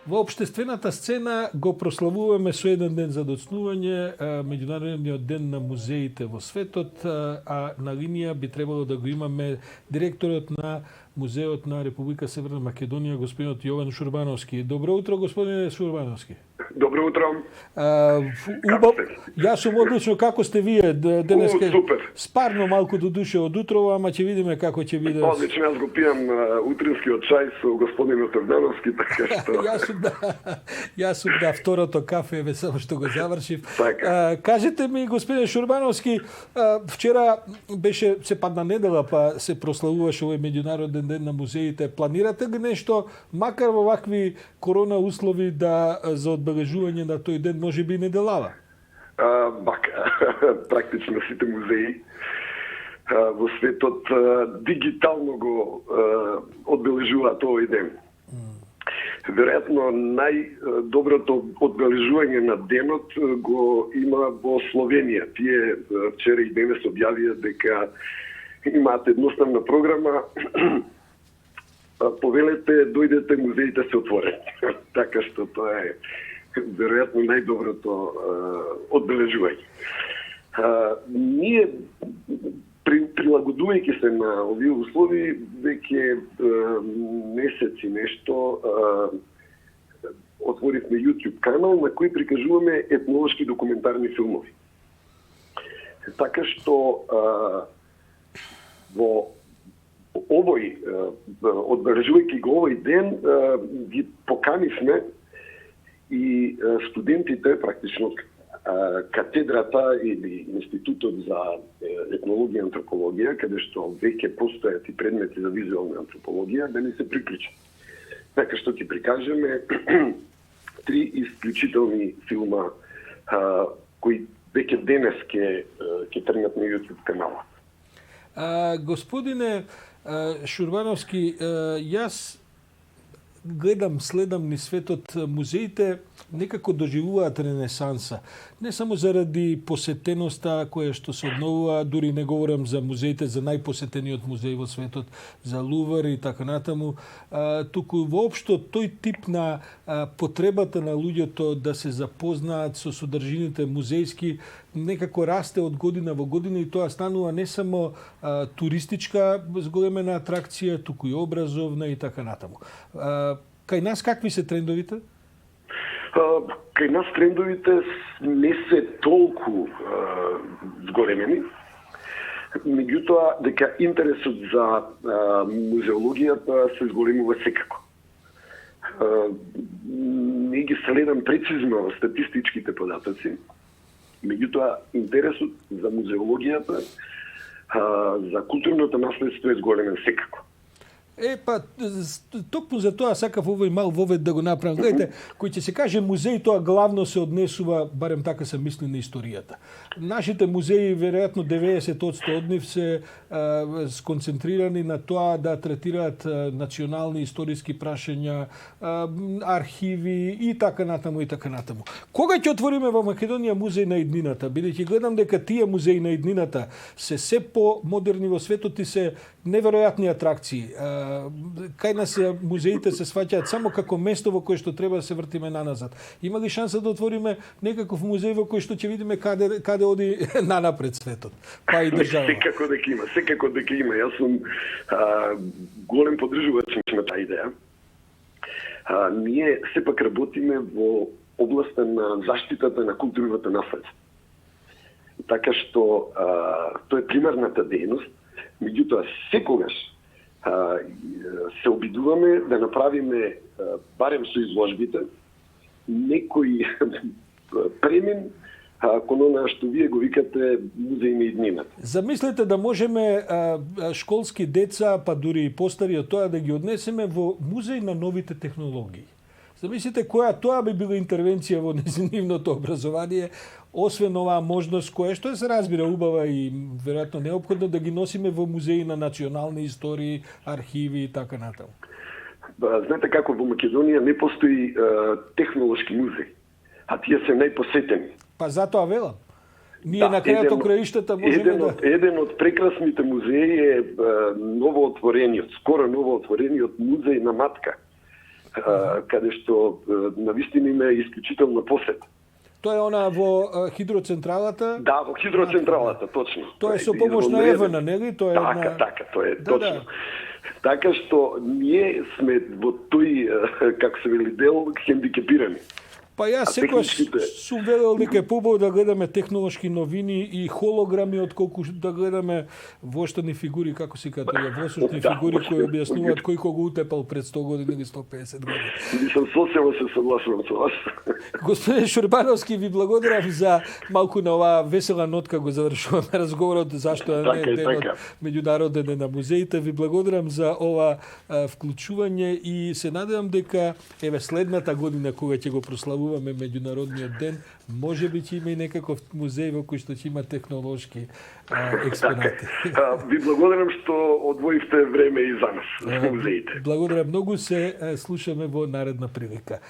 Во општествената сцена го прославуваме со еден ден за доцнување, меѓународниот ден на музеите во светот, а на линија би требало да го имаме директорот на Музеот на Република Северна Македонија, господинот Јован Шурбановски. Добро утро, господине Шурбановски. Добро утро. Јас сум одлично, како сте вие денеска? Супер. Спарно малку до душе од утрово, ама ќе видиме како ќе биде. Одлично, јас го пијам утринскиот чај со господинот Ордановски, така што... Јас сум да второто кафе, само што го завршив. Така. Кажете ми, господине Шурбановски, вчера беше се падна недела, па се прославуваше овој меѓународен ден на музеите. Планирате ли нешто, макар во вакви корона услови, да за одбележување на тој ден може би неделава? Практично сите музеи во светот дигитално го одбележуваат овој ден. Веројатно најдоброто одбележување на денот го има во Словенија. Тие вчера и денес објавија дека имаат едноставна програма. Повелете, дојдете, музеите се отворени. Така што тоа е веројатно најдоброто одбележување. Ние прилагодувајќи се на овие услови, веќе месеци нешто отворивме YouTube канал на кој прикажуваме етнолошки документарни филмови. Така што во овој, одбележувајќи го овој ден, ги поканивме и студентите, практично катедрата или Институтот за етнологија и антропологија, каде што веќе постојат и предмети за визуелна антропологија, да ни се приклучат. Така што ќе прикажеме 3 исклучителни филма кои веќе денес ќе тргнат на YouTube каналот. Господине Шурбановски, јас гледам, следам ни светот, музеите некако доживуваат ренесанса. Не само заради посетеноста која што се обновува, дури не говорам за музеите, за најпосетениот музеј во светот, за Лувр и така натаму, туку воопшто тој тип на потребата на луѓето да се запознаат со содржините музејски некако расте од година во година и тоа станува не само туристичка зголемена атракција, туку и образовна и така натаму. Кај нас какви се трендовите? Кај нас трендовите не се толку зголемени, меѓутоа дека интересот за музеологијата се зголемува секако. Не ги следам прецизно статистичките податоци, меѓутоа интересот за музеологијата, за културното наследство е зголемен секако. Токму за тоа сакав овој мал вовед да го направам. Гледайте, кој ќе се каже музеј, тоа главно се однесува, барем така се мисли, на историјата. Нашите музеи, веројатно 90% од нив се сконцентрирани на тоа да третираат национални историски прашања, архиви и така натаму и така натаму. Кога ќе отвориме во Македонија музеј на иднината? Бидејќи гледам дека тие музеи на иднината се по-модерни во светот и се неверојатни атракции. Кај нас музеите се сваќаат само како место во кое што треба да се вртиме наназад. Има ли шанса да отвориме некаков музеј во кој што ќе видиме каде оди нанапред светот, па и држава? Секако дека има. Јас сум голем поддржувач на таа идеја. Ние сепак работиме во областа на заштитата на културното наследство. Така што тоа е примарната дејност, меѓутоа секогаш се обидуваме да направиме, барем со изложбите, некој премин кон она што вие го викате музеј на иднината. Замислете да можеме школски деца, па дури и постари од тоа, да ги однесеме во музеј на новите технологии. Замислите која тоа би била интервенција во нивното образование, освен оваа можност која што се разбира убава и веројатно неопходно да ги носиме во музеи на национални истории, архиви и така натаму. Знаете како во Македонија не постои технолошки музеј, а тие се најпосетени. Па затоа велам. Ние на крајот краиштата можеме еден од прекрасните музеи е новоотворениот, скоро новоотворениот музеј на Матка. каде што навистина има исклучителна посета. Тоа е она во хидроцентралата? Да, во хидроцентралата, точно. Тоа е со помош на Евана, нели? Тоа е така, тоа е точно. Така што ние сме во тој, како се вели, дел хендикепирани. Па јас секогаш сум велел дека е побаво да гледаме технолошки новини и холограми отколку да гледаме воштани фигури, како се кажа, восочни фигури кои објаснуваат кој кого утепал пред 100 години или 150 години. Мислам, сосема се согласувам со вас. Господин Шорбановски, ви благодарам за малку на оваа весела нотка го завршуваме разговорот зашто е денот меѓународен ден на музеите. Ви благодарам за ова вклучување и се надевам дека еве следната година кога ќе го прославуваме меѓународниот ден, може би ќе има и некаков музеј во кој што ќе има технолошки експонати. Ви благодарам што одвоивте време и за нас, музеите. Благодарам многу, се слушаме во наредна прилика.